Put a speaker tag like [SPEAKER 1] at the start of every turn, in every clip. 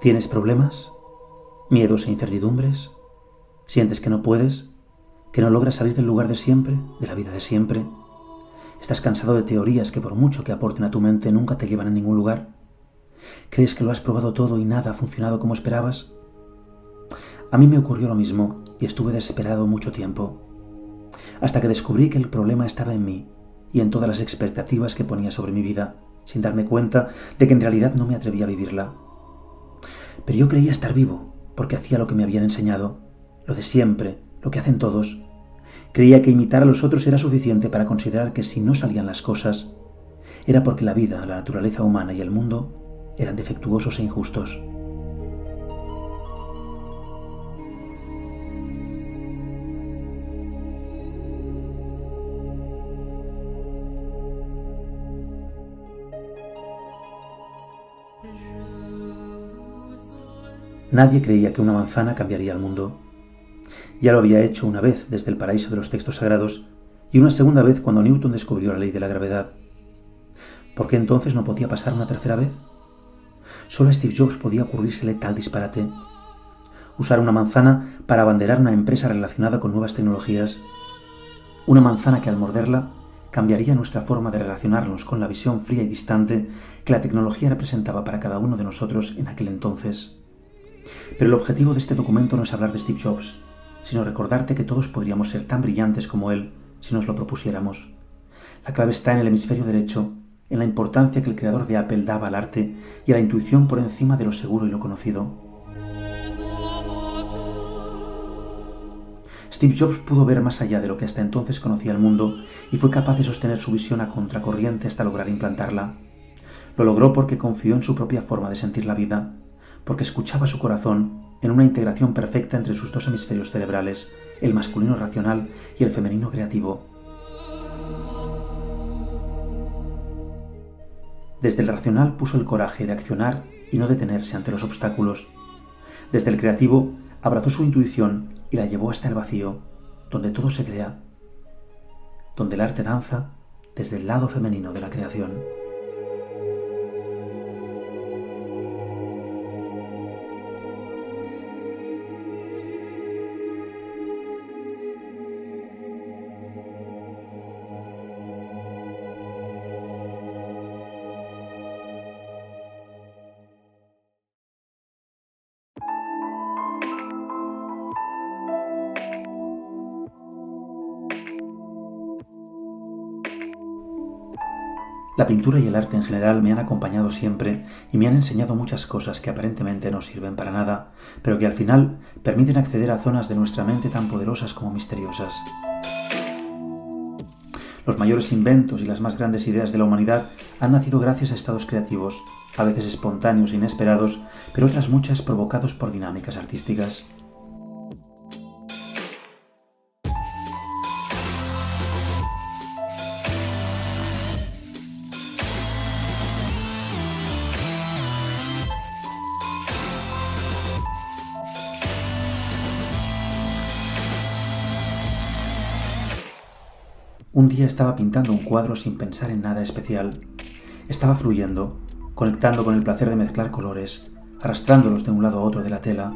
[SPEAKER 1] ¿Tienes problemas? ¿Miedos e incertidumbres? ¿Sientes que no puedes? ¿Que no logras salir del lugar de siempre, de la vida de siempre? ¿Estás cansado de teorías que por mucho que aporten a tu mente nunca te llevan a ningún lugar? ¿Crees que lo has probado todo y nada ha funcionado como esperabas? A mí me ocurrió lo mismo y estuve desesperado mucho tiempo, hasta que descubrí que el problema estaba en mí y en todas las expectativas que ponía sobre mi vida, sin darme cuenta de que en realidad no me atrevía a vivirla. Pero yo creía estar vivo, porque hacía lo que me habían enseñado, lo de siempre, lo que hacen todos. Creía que imitar a los otros era suficiente para considerar que si no salían las cosas, era porque la vida, la naturaleza humana y el mundo eran defectuosos e injustos. Nadie creía que una manzana cambiaría el mundo. Ya lo había hecho una vez desde el paraíso de los textos sagrados y una segunda vez cuando Newton descubrió la ley de la gravedad. ¿Por qué entonces no podía pasar una tercera vez? Solo a Steve Jobs podía ocurrírsele tal disparate. Usar una manzana para abanderar una empresa relacionada con nuevas tecnologías. Una manzana que al morderla cambiaría nuestra forma de relacionarnos con la visión fría y distante que la tecnología representaba para cada uno de nosotros en aquel entonces. Pero el objetivo de este documento no es hablar de Steve Jobs, sino recordarte que todos podríamos ser tan brillantes como él si nos lo propusiéramos. La clave está en el hemisferio derecho, en la importancia que el creador de Apple daba al arte y a la intuición por encima de lo seguro y lo conocido. Steve Jobs pudo ver más allá de lo que hasta entonces conocía el mundo y fue capaz de sostener su visión a contracorriente hasta lograr implantarla. Lo logró porque confió en su propia forma de sentir la vida, porque escuchaba su corazón en una integración perfecta entre sus dos hemisferios cerebrales, el masculino racional y el femenino creativo. Desde el racional puso el coraje de accionar y no detenerse ante los obstáculos. Desde el creativo abrazó su intuición y la llevó hasta el vacío, donde todo se crea, donde el arte danza desde el lado femenino de la creación. La pintura y el arte en general me han acompañado siempre y me han enseñado muchas cosas que aparentemente no sirven para nada, pero que al final permiten acceder a zonas de nuestra mente tan poderosas como misteriosas. Los mayores inventos y las más grandes ideas de la humanidad han nacido gracias a estados creativos, a veces espontáneos e inesperados, pero otras muchas provocados por dinámicas artísticas. Un día estaba pintando un cuadro sin pensar en nada especial. Estaba fluyendo, conectando con el placer de mezclar colores, arrastrándolos de un lado a otro de la tela.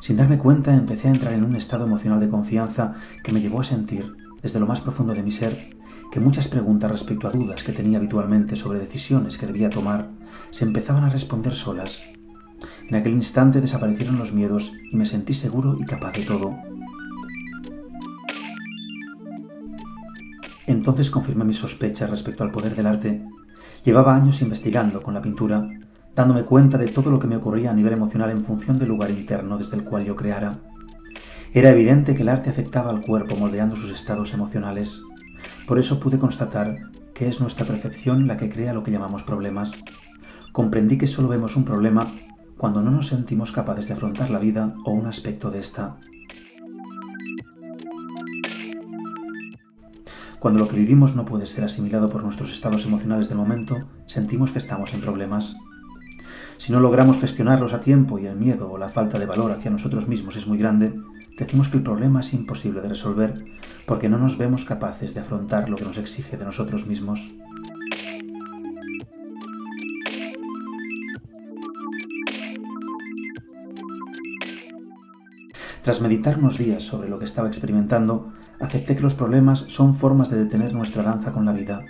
[SPEAKER 1] Sin darme cuenta, empecé a entrar en un estado emocional de confianza que me llevó a sentir, desde lo más profundo de mi ser, que muchas preguntas respecto a dudas que tenía habitualmente sobre decisiones que debía tomar se empezaban a responder solas. En aquel instante desaparecieron los miedos y me sentí seguro y capaz de todo. Entonces confirmé mis sospechas respecto al poder del arte. Llevaba años investigando con la pintura, dándome cuenta de todo lo que me ocurría a nivel emocional en función del lugar interno desde el cual yo creara. Era evidente que el arte afectaba al cuerpo moldeando sus estados emocionales. Por eso pude constatar que es nuestra percepción la que crea lo que llamamos problemas. Comprendí que solo vemos un problema cuando no nos sentimos capaces de afrontar la vida o un aspecto de esta. Cuando lo que vivimos no puede ser asimilado por nuestros estados emocionales del momento, sentimos que estamos en problemas. Si no logramos gestionarlos a tiempo y el miedo o la falta de valor hacia nosotros mismos es muy grande, decimos que el problema es imposible de resolver porque no nos vemos capaces de afrontar lo que nos exige de nosotros mismos. Tras meditar unos días sobre lo que estaba experimentando, acepté que los problemas son formas de detener nuestra danza con la vida.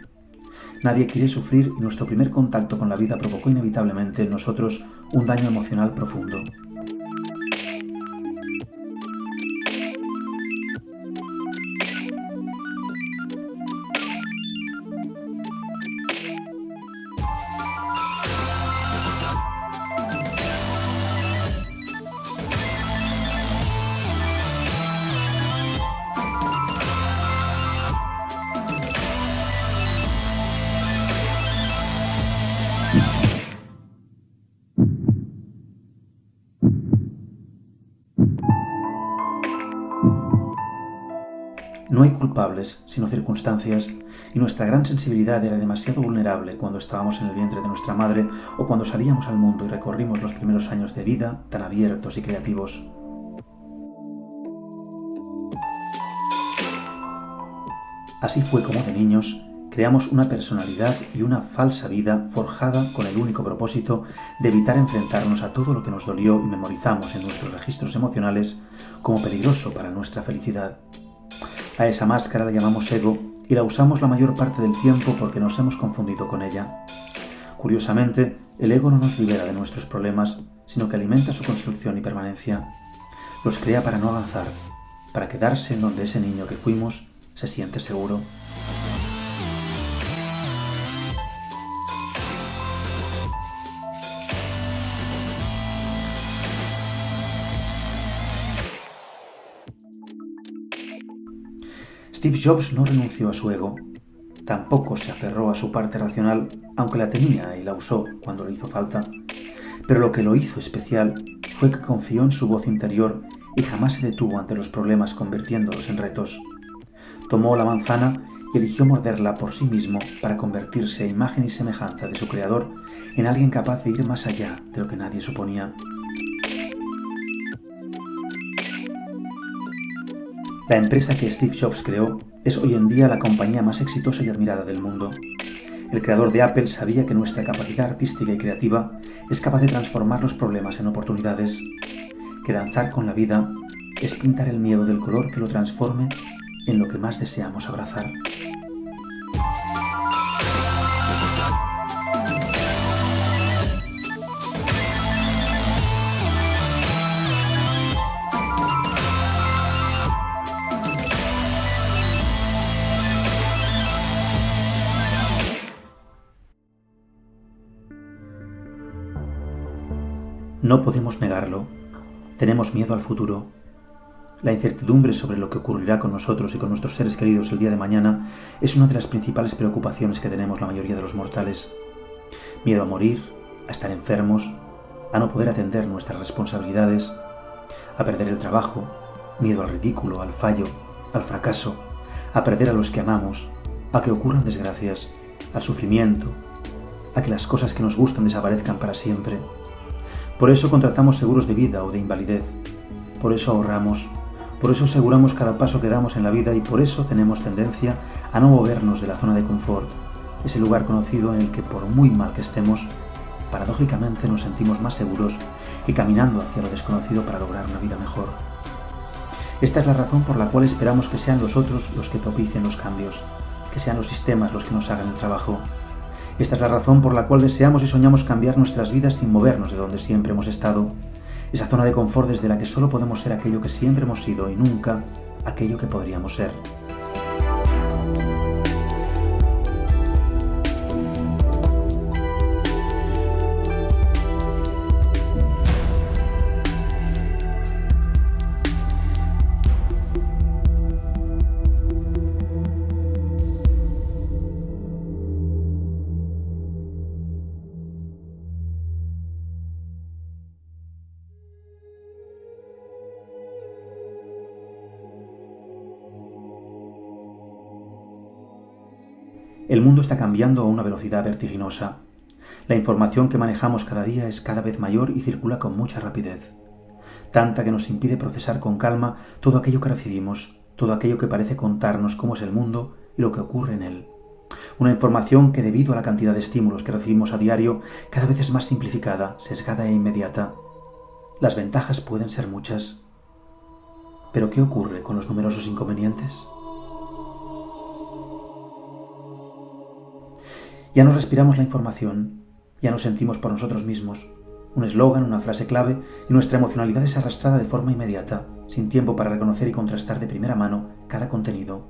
[SPEAKER 1] Nadie quiere sufrir y nuestro primer contacto con la vida provocó inevitablemente en nosotros un daño emocional profundo. No hay culpables, sino circunstancias, y nuestra gran sensibilidad era demasiado vulnerable cuando estábamos en el vientre de nuestra madre o cuando salíamos al mundo y recorrimos los primeros años de vida tan abiertos y creativos. Así fue como de niños creamos una personalidad y una falsa vida forjada con el único propósito de evitar enfrentarnos a todo lo que nos dolió y memorizamos en nuestros registros emocionales como peligroso para nuestra felicidad. A esa máscara la llamamos ego y la usamos la mayor parte del tiempo porque nos hemos confundido con ella. Curiosamente, el ego no nos libera de nuestros problemas, sino que alimenta su construcción y permanencia. Los crea para no avanzar, para quedarse en donde ese niño que fuimos se siente seguro. Steve Jobs no renunció a su ego, tampoco se aferró a su parte racional, aunque la tenía y la usó cuando le hizo falta, pero lo que lo hizo especial fue que confió en su voz interior y jamás se detuvo ante los problemas convirtiéndolos en retos. Tomó la manzana y eligió morderla por sí mismo para convertirse a imagen y semejanza de su creador en alguien capaz de ir más allá de lo que nadie suponía. La empresa que Steve Jobs creó es hoy en día la compañía más exitosa y admirada del mundo. El creador de Apple sabía que nuestra capacidad artística y creativa es capaz de transformar los problemas en oportunidades, que danzar con la vida es pintar el miedo del color que lo transforme en lo que más deseamos abrazar. No podemos negarlo. Tenemos miedo al futuro. La incertidumbre sobre lo que ocurrirá con nosotros y con nuestros seres queridos el día de mañana es una de las principales preocupaciones que tenemos la mayoría de los mortales. Miedo a morir, a estar enfermos, a no poder atender nuestras responsabilidades, a perder el trabajo, miedo al ridículo, al fallo, al fracaso, a perder a los que amamos, a que ocurran desgracias, al sufrimiento, a que las cosas que nos gustan desaparezcan para siempre. Por eso contratamos seguros de vida o de invalidez, por eso ahorramos, por eso aseguramos cada paso que damos en la vida y por eso tenemos tendencia a no movernos de la zona de confort, ese lugar conocido en el que por muy mal que estemos, paradójicamente nos sentimos más seguros y caminando hacia lo desconocido para lograr una vida mejor. Esta es la razón por la cual esperamos que sean los otros los que propicien los cambios, que sean los sistemas los que nos hagan el trabajo. Esta es la razón por la cual deseamos y soñamos cambiar nuestras vidas sin movernos de donde siempre hemos estado, esa zona de confort desde la que solo podemos ser aquello que siempre hemos sido y nunca aquello que podríamos ser. El mundo está cambiando a una velocidad vertiginosa. La información que manejamos cada día es cada vez mayor y circula con mucha rapidez. Tanta que nos impide procesar con calma todo aquello que recibimos, todo aquello que parece contarnos cómo es el mundo y lo que ocurre en él. Una información que debido a la cantidad de estímulos que recibimos a diario cada vez es más simplificada, sesgada e inmediata. Las ventajas pueden ser muchas. Pero ¿qué ocurre con los numerosos inconvenientes? Ya no respiramos la información, ya no sentimos por nosotros mismos un eslogan, una frase clave, y nuestra emocionalidad es arrastrada de forma inmediata, sin tiempo para reconocer y contrastar de primera mano cada contenido.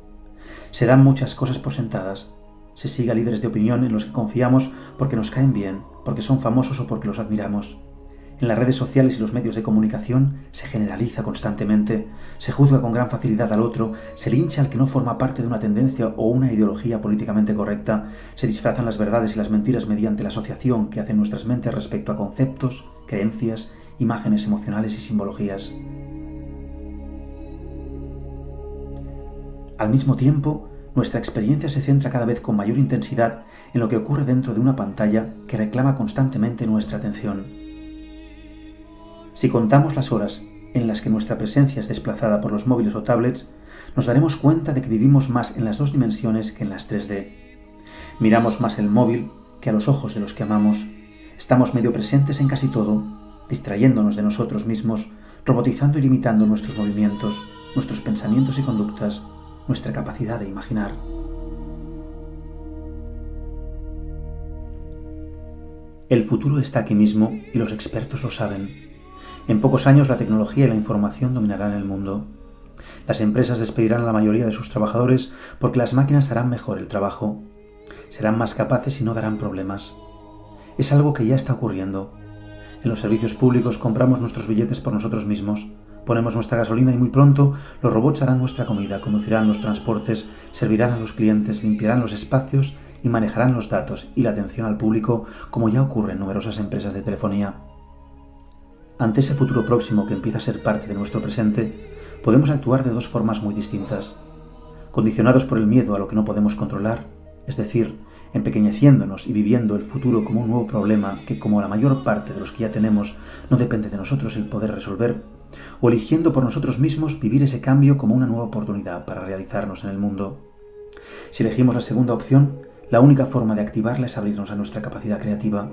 [SPEAKER 1] Se dan muchas cosas por sentadas. Se sigue a líderes de opinión en los que confiamos porque nos caen bien, porque son famosos o porque los admiramos. En las redes sociales y los medios de comunicación se generaliza constantemente, se juzga con gran facilidad al otro, se lincha al que no forma parte de una tendencia o una ideología políticamente correcta, se disfrazan las verdades y las mentiras mediante la asociación que hacen nuestras mentes respecto a conceptos, creencias, imágenes emocionales y simbologías. Al mismo tiempo, nuestra experiencia se centra cada vez con mayor intensidad en lo que ocurre dentro de una pantalla que reclama constantemente nuestra atención. Si contamos las horas en las que nuestra presencia es desplazada por los móviles o tablets, nos daremos cuenta de que vivimos más en las 2 dimensiones que en las 3D. Miramos más el móvil que a los ojos de los que amamos. Estamos medio presentes en casi todo, distrayéndonos de nosotros mismos, robotizando y limitando nuestros movimientos, nuestros pensamientos y conductas, nuestra capacidad de imaginar. El futuro está aquí mismo y los expertos lo saben. En pocos años la tecnología y la información dominarán el mundo. Las empresas despedirán a la mayoría de sus trabajadores porque las máquinas harán mejor el trabajo. Serán más capaces y no darán problemas. Es algo que ya está ocurriendo. En los servicios públicos compramos nuestros billetes por nosotros mismos, ponemos nuestra gasolina y muy pronto los robots harán nuestra comida, conducirán los transportes, servirán a los clientes, limpiarán los espacios y manejarán los datos y la atención al público como ya ocurre en numerosas empresas de telefonía. Ante ese futuro próximo que empieza a ser parte de nuestro presente, podemos actuar de 2 formas muy distintas. Condicionados por el miedo a lo que no podemos controlar, es decir, empequeñeciéndonos y viviendo el futuro como un nuevo problema que, como la mayor parte de los que ya tenemos, no depende de nosotros el poder resolver, o eligiendo por nosotros mismos vivir ese cambio como una nueva oportunidad para realizarnos en el mundo. Si elegimos la segunda opción, la única forma de activarla es abrirnos a nuestra capacidad creativa.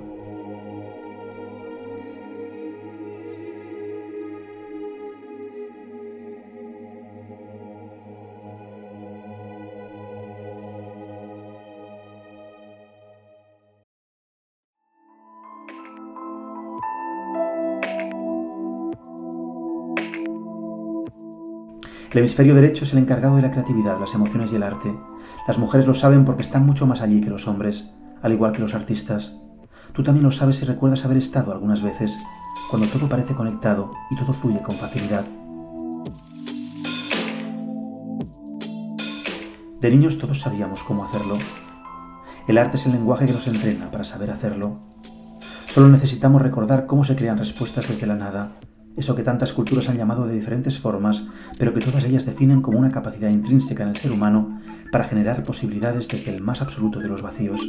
[SPEAKER 1] El hemisferio derecho es el encargado de la creatividad, las emociones y el arte. Las mujeres lo saben porque están mucho más allí que los hombres, al igual que los artistas. Tú también lo sabes si recuerdas haber estado algunas veces, cuando todo parece conectado y todo fluye con facilidad. De niños todos sabíamos cómo hacerlo. El arte es el lenguaje que nos entrena para saber hacerlo. Solo necesitamos recordar cómo se crean respuestas desde la nada, eso que tantas culturas han llamado de diferentes formas, pero que todas ellas definen como una capacidad intrínseca en el ser humano para generar posibilidades desde el más absoluto de los vacíos.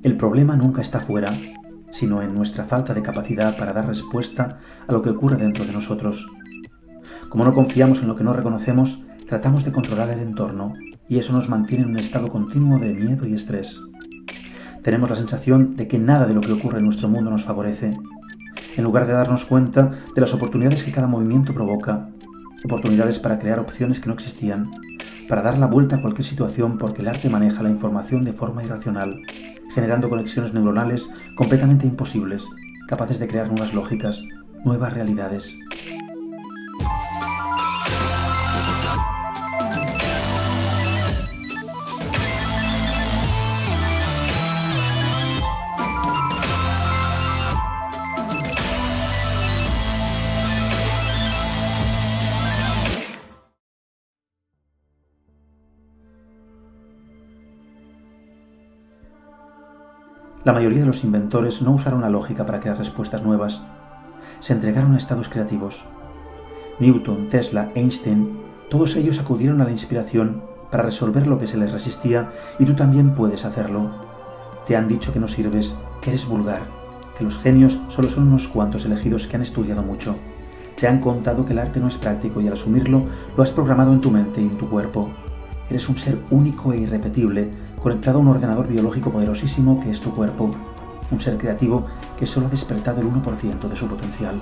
[SPEAKER 1] El problema nunca está fuera, sino en nuestra falta de capacidad para dar respuesta a lo que ocurre dentro de nosotros. Como no confiamos en lo que no reconocemos, tratamos de controlar el entorno, y eso nos mantiene en un estado continuo de miedo y estrés. Tenemos la sensación de que nada de lo que ocurre en nuestro mundo nos favorece, en lugar de darnos cuenta de las oportunidades que cada movimiento provoca, oportunidades para crear opciones que no existían, para dar la vuelta a cualquier situación porque el arte maneja la información de forma irracional, generando conexiones neuronales completamente imposibles, capaces de crear nuevas lógicas, nuevas realidades. La mayoría de los inventores no usaron la lógica para crear respuestas nuevas. Se entregaron a estados creativos. Newton, Tesla, Einstein, todos ellos acudieron a la inspiración para resolver lo que se les resistía y tú también puedes hacerlo. Te han dicho que no sirves, que eres vulgar, que los genios solo son unos cuantos elegidos que han estudiado mucho. Te han contado que el arte no es práctico y al asumirlo lo has programado en tu mente y en tu cuerpo. Eres un ser único e irrepetible, conectado a un ordenador biológico poderosísimo que es tu cuerpo. un ser creativo que solo ha despertado el 1% de su potencial.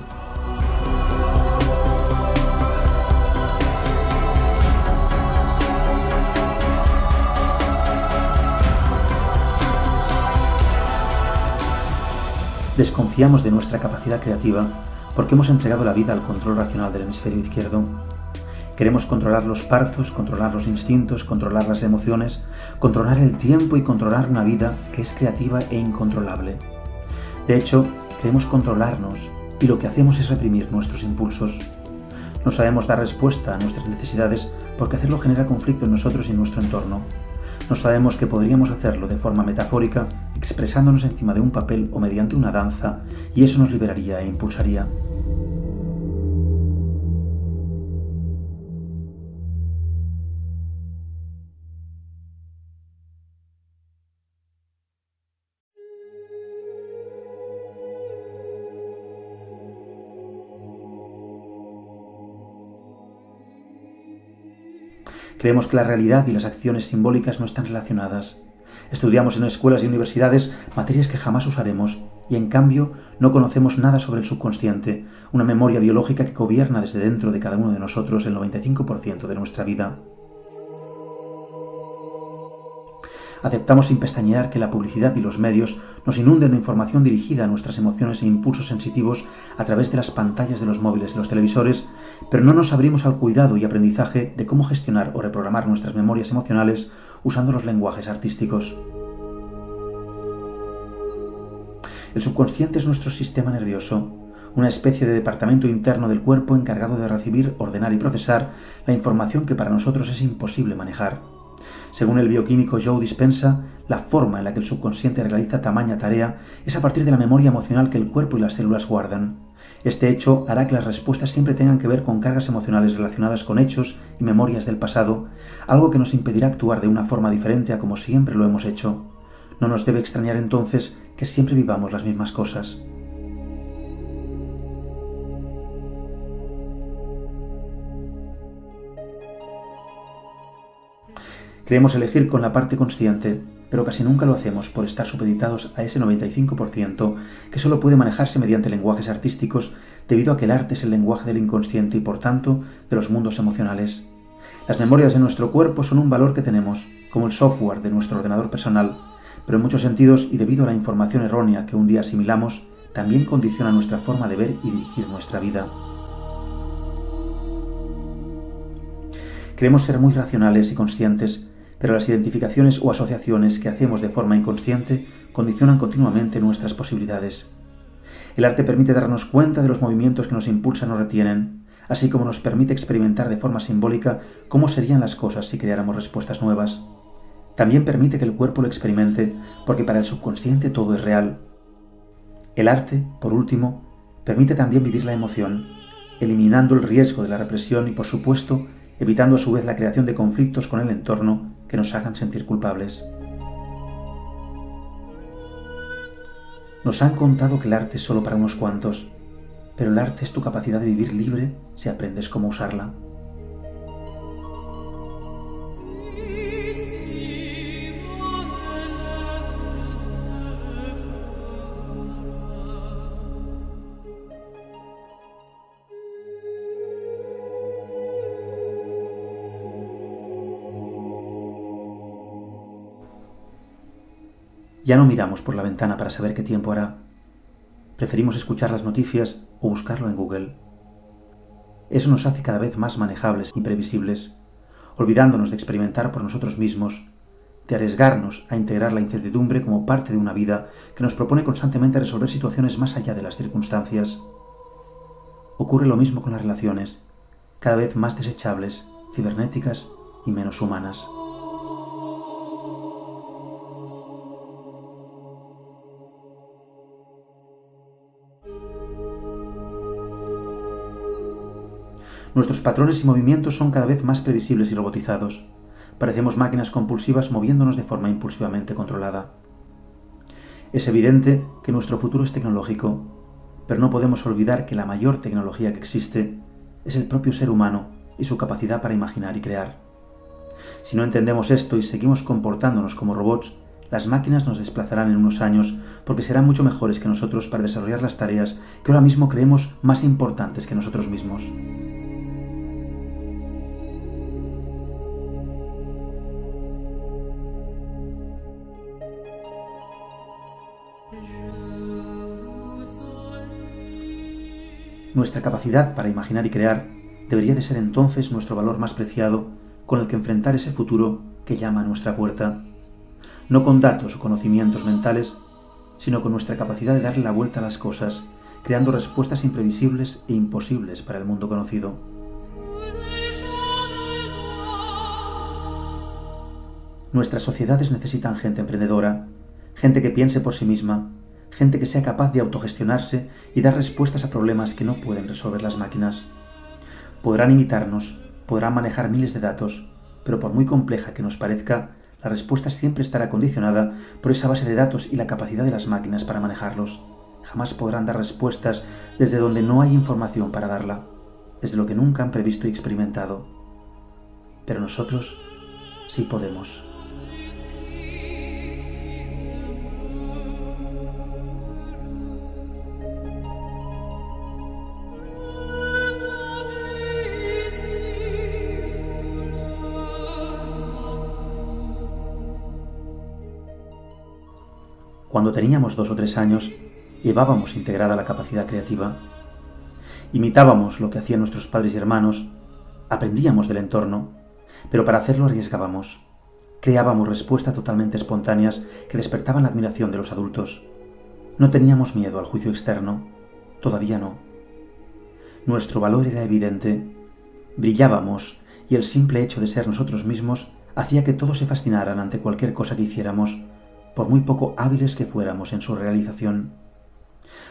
[SPEAKER 1] Desconfiamos de nuestra capacidad creativa porque hemos entregado la vida al control racional del hemisferio izquierdo. Queremos controlar los partos, controlar los instintos, controlar las emociones, controlar el tiempo y controlar una vida que es creativa e incontrolable. De hecho, queremos controlarnos y lo que hacemos es reprimir nuestros impulsos. No sabemos dar respuesta a nuestras necesidades porque hacerlo genera conflicto en nosotros y en nuestro entorno. No sabemos que podríamos hacerlo de forma metafórica, expresándonos encima de un papel o mediante una danza, y eso nos liberaría e impulsaría. Creemos que la realidad y las acciones simbólicas no están relacionadas. Estudiamos en escuelas y universidades materias que jamás usaremos y en cambio no conocemos nada sobre el subconsciente, una memoria biológica que gobierna desde dentro de cada uno de nosotros el 95% de nuestra vida. Aceptamos sin pestañear que la publicidad y los medios nos inunden de información dirigida a nuestras emociones e impulsos sensitivos a través de las pantallas de los móviles y los televisores, pero no nos abrimos al cuidado y aprendizaje de cómo gestionar o reprogramar nuestras memorias emocionales usando los lenguajes artísticos. El subconsciente es nuestro sistema nervioso, una especie de departamento interno del cuerpo encargado de recibir, ordenar y procesar la información que para nosotros es imposible manejar. Según el bioquímico Joe Dispenza, la forma en la que el subconsciente realiza tamaña tarea es a partir de la memoria emocional que el cuerpo y las células guardan. Este hecho hará que las respuestas siempre tengan que ver con cargas emocionales relacionadas con hechos y memorias del pasado, algo que nos impedirá actuar de una forma diferente a como siempre lo hemos hecho. No nos debe extrañar entonces que siempre vivamos las mismas cosas. Creemos elegir con la parte consciente, pero casi nunca lo hacemos por estar supeditados a ese 95% que solo puede manejarse mediante lenguajes artísticos debido a que el arte es el lenguaje del inconsciente y por tanto de los mundos emocionales. Las memorias de nuestro cuerpo son un valor que tenemos, como el software de nuestro ordenador personal, pero en muchos sentidos y debido a la información errónea que un día asimilamos, también condiciona nuestra forma de ver y dirigir nuestra vida. Creemos ser muy racionales y conscientes, pero las identificaciones o asociaciones que hacemos de forma inconsciente condicionan continuamente nuestras posibilidades. El arte permite darnos cuenta de los movimientos que nos impulsan o retienen, así como nos permite experimentar de forma simbólica cómo serían las cosas si creáramos respuestas nuevas. También permite que el cuerpo lo experimente, porque para el subconsciente todo es real. El arte, por último, permite también vivir la emoción, eliminando el riesgo de la represión y, por supuesto, evitando a su vez la creación de conflictos con el entorno que nos hagan sentir culpables. Nos han contado que el arte es solo para unos cuantos, pero el arte es tu capacidad de vivir libre si aprendes cómo usarla. Ya no miramos por la ventana para saber qué tiempo hará. Preferimos escuchar las noticias o buscarlo en Google. Eso nos hace cada vez más manejables y previsibles, olvidándonos de experimentar por nosotros mismos, de arriesgarnos a integrar la incertidumbre como parte de una vida que nos propone constantemente resolver situaciones más allá de las circunstancias. Ocurre lo mismo con las relaciones, cada vez más desechables, cibernéticas y menos humanas. Nuestros patrones y movimientos son cada vez más previsibles y robotizados. Parecemos máquinas compulsivas moviéndonos de forma impulsivamente controlada. Es evidente que nuestro futuro es tecnológico, pero no podemos olvidar que la mayor tecnología que existe es el propio ser humano y su capacidad para imaginar y crear. Si no entendemos esto y seguimos comportándonos como robots, las máquinas nos desplazarán en unos años porque serán mucho mejores que nosotros para desarrollar las tareas que ahora mismo creemos más importantes que nosotros mismos. Nuestra capacidad para imaginar y crear debería de ser entonces nuestro valor más preciado con el que enfrentar ese futuro que llama a nuestra puerta, no con datos o conocimientos mentales, sino con nuestra capacidad de darle la vuelta a las cosas, creando respuestas imprevisibles e imposibles para el mundo conocido. Nuestras sociedades necesitan gente emprendedora, gente que piense por sí misma, gente que sea capaz de autogestionarse y dar respuestas a problemas que no pueden resolver las máquinas. Podrán imitarnos, podrán manejar miles de datos, pero por muy compleja que nos parezca, la respuesta siempre estará condicionada por esa base de datos y la capacidad de las máquinas para manejarlos. Jamás podrán dar respuestas desde donde no hay información para darla, desde lo que nunca han previsto y experimentado. Pero nosotros sí podemos. Cuando teníamos 2 o 3 años, llevábamos integrada la capacidad creativa. Imitábamos lo que hacían nuestros padres y hermanos, aprendíamos del entorno, pero para hacerlo arriesgábamos. Creábamos respuestas totalmente espontáneas que despertaban la admiración de los adultos. No teníamos miedo al juicio externo, todavía no. Nuestro valor era evidente, brillábamos y el simple hecho de ser nosotros mismos hacía que todos se fascinaran ante cualquier cosa que hiciéramos, por muy poco hábiles que fuéramos en su realización.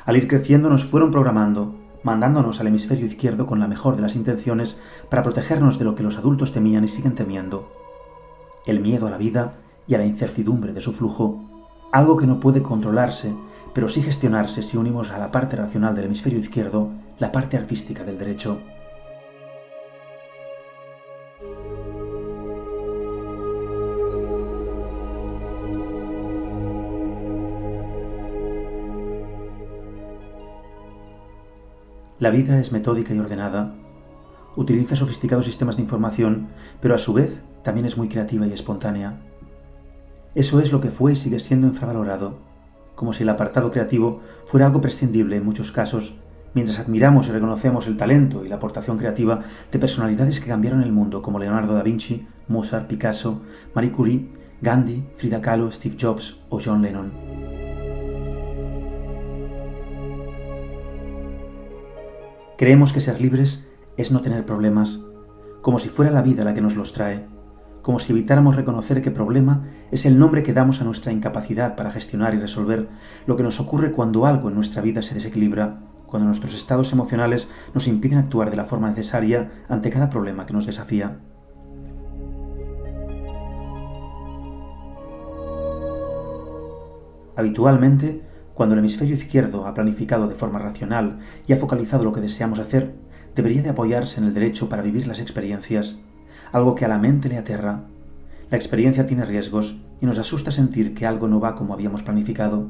[SPEAKER 1] Al ir creciendo nos fueron programando, mandándonos al hemisferio izquierdo con la mejor de las intenciones para protegernos de lo que los adultos temían y siguen temiendo: el miedo a la vida y a la incertidumbre de su flujo, algo que no puede controlarse, pero sí gestionarse si unimos a la parte racional del hemisferio izquierdo la parte artística del derecho. La vida es metódica y ordenada, utiliza sofisticados sistemas de información, pero a su vez también es muy creativa y espontánea. Eso es lo que fue y sigue siendo infravalorado, como si el apartado creativo fuera algo prescindible en muchos casos, mientras admiramos y reconocemos el talento y la aportación creativa de personalidades que cambiaron el mundo como Leonardo da Vinci, Mozart, Picasso, Marie Curie, Gandhi, Frida Kahlo, Steve Jobs o John Lennon. Creemos que ser libres es no tener problemas, como si fuera la vida la que nos los trae, como si evitáramos reconocer que problema es el nombre que damos a nuestra incapacidad para gestionar y resolver lo que nos ocurre cuando algo en nuestra vida se desequilibra, cuando nuestros estados emocionales nos impiden actuar de la forma necesaria ante cada problema que nos desafía. Habitualmente, cuando el hemisferio izquierdo ha planificado de forma racional y ha focalizado lo que deseamos hacer, debería de apoyarse en el derecho para vivir las experiencias, algo que a la mente le aterra. La experiencia tiene riesgos y nos asusta sentir que algo no va como habíamos planificado.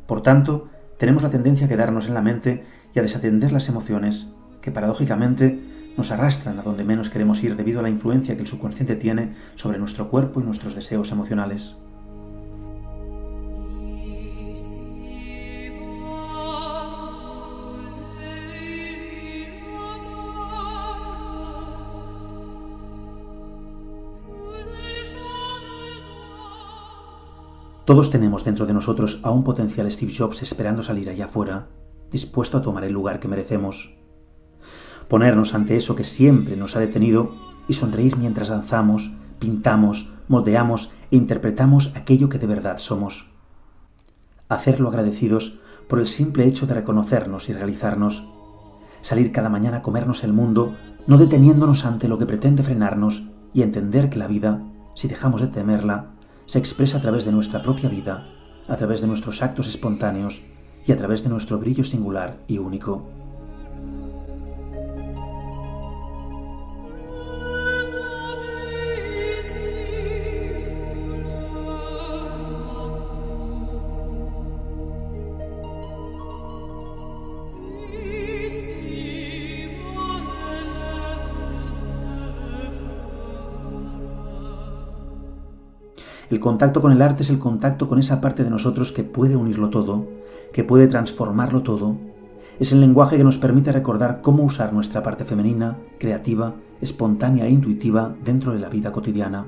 [SPEAKER 1] Por tanto, tenemos la tendencia a quedarnos en la mente y a desatender las emociones, que paradójicamente nos arrastran a donde menos queremos ir debido a la influencia que el subconsciente tiene sobre nuestro cuerpo y nuestros deseos emocionales. Todos tenemos dentro de nosotros a un potencial Steve Jobs esperando salir allá afuera, dispuesto a tomar el lugar que merecemos. Ponernos ante eso que siempre nos ha detenido y sonreír mientras danzamos, pintamos, moldeamos e interpretamos aquello que de verdad somos. Hacerlo agradecidos por el simple hecho de reconocernos y realizarnos. Salir cada mañana a comernos el mundo, no deteniéndonos ante lo que pretende frenarnos y entender que la vida, si dejamos de temerla, se expresa a través de nuestra propia vida, a través de nuestros actos espontáneos y a través de nuestro brillo singular y único. El contacto con el arte es el contacto con esa parte de nosotros que puede unirlo todo, que puede transformarlo todo. Es el lenguaje que nos permite recordar cómo usar nuestra parte femenina, creativa, espontánea e intuitiva dentro de la vida cotidiana.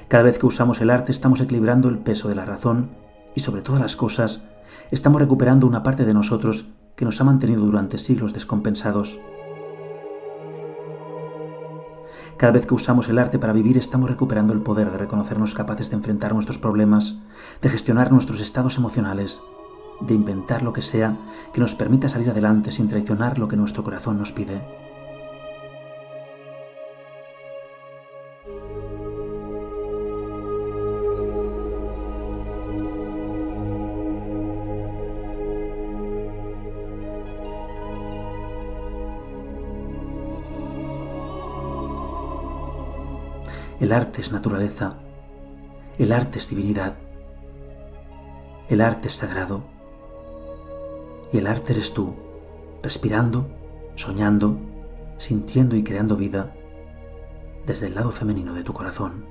[SPEAKER 1] Cada vez que usamos el arte estamos equilibrando el peso de la razón y, sobre todas las cosas, estamos recuperando una parte de nosotros que nos ha mantenido durante siglos descompensados. Cada vez que usamos el arte para vivir estamos recuperando el poder de reconocernos capaces de enfrentar nuestros problemas, de gestionar nuestros estados emocionales, de inventar lo que sea que nos permita salir adelante sin traicionar lo que nuestro corazón nos pide. El arte es naturaleza, el arte es divinidad, el arte es sagrado y el arte eres tú, respirando, soñando, sintiendo y creando vida desde el lado femenino de tu corazón.